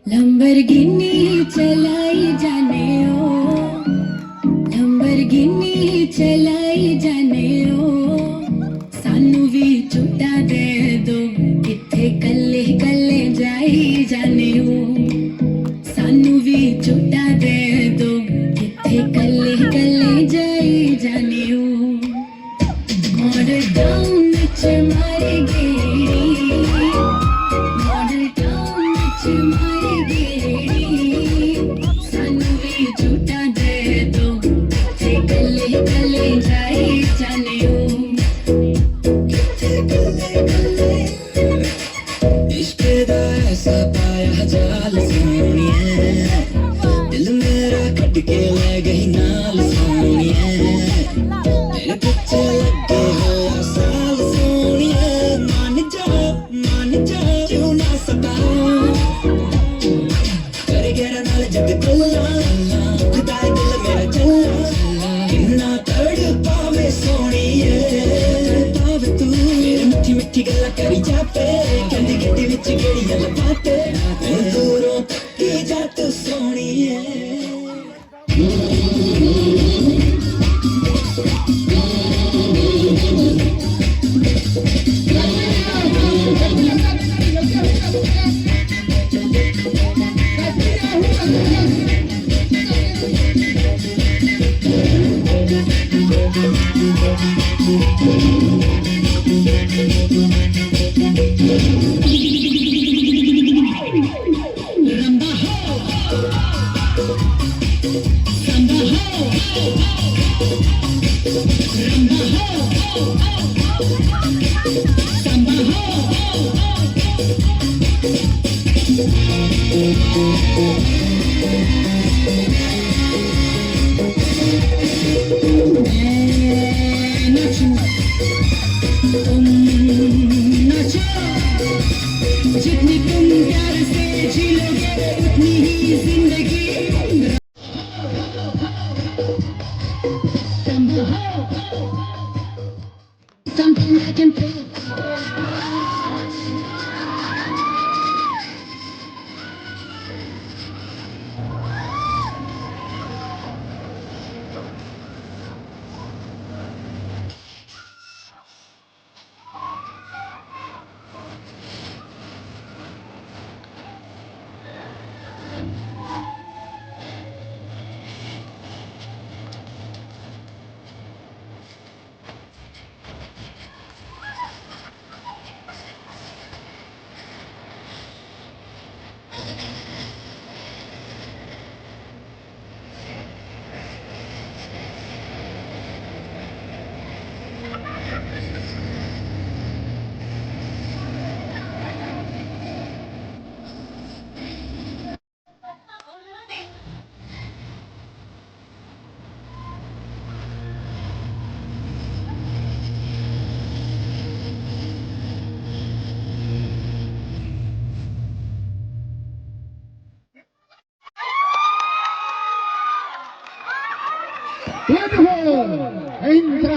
Lamborghini चलाई जाने ओ, Lamborghini चलाई जाने ओ, सानू भी झूठा दे दो किथे कल्ले कल्ले जाई जाने ओ, सानू भी झूठा दे दो किथे कल्ले कल्ले जाई जाने ओ, मॉडल टाउन च मारे गेड़ी, मॉडल टाउन च मारे गेड़ी, सानू भी झूठा दे दो किथे कल्ले कल्ले जाई जाने ओ, किथे कल्ले कल्ले इश्क दा ऐसा पाया जाल सोनिए, दिल मेरा कट के ले गई नाल सोनिए, तेरे पीछे लगे हो साल सोनिए, मान जा क्यों ना सताओ, कर गहरा नाल जग कल्ला, खुदाए दिल मेरा चल्ला, किन्ना तड़ पावे सोनिए, पावे तू मेरी मिठी मिठी गल्ला करी जापे, कहंदी गड्डी विच गेड़ियां लपाटे, हुण दूरों तक्की जा तू सोनिए। जितनी तुम प्यार से जी लोगे उतनी ही जिंदगी something I can feel. Wonderful!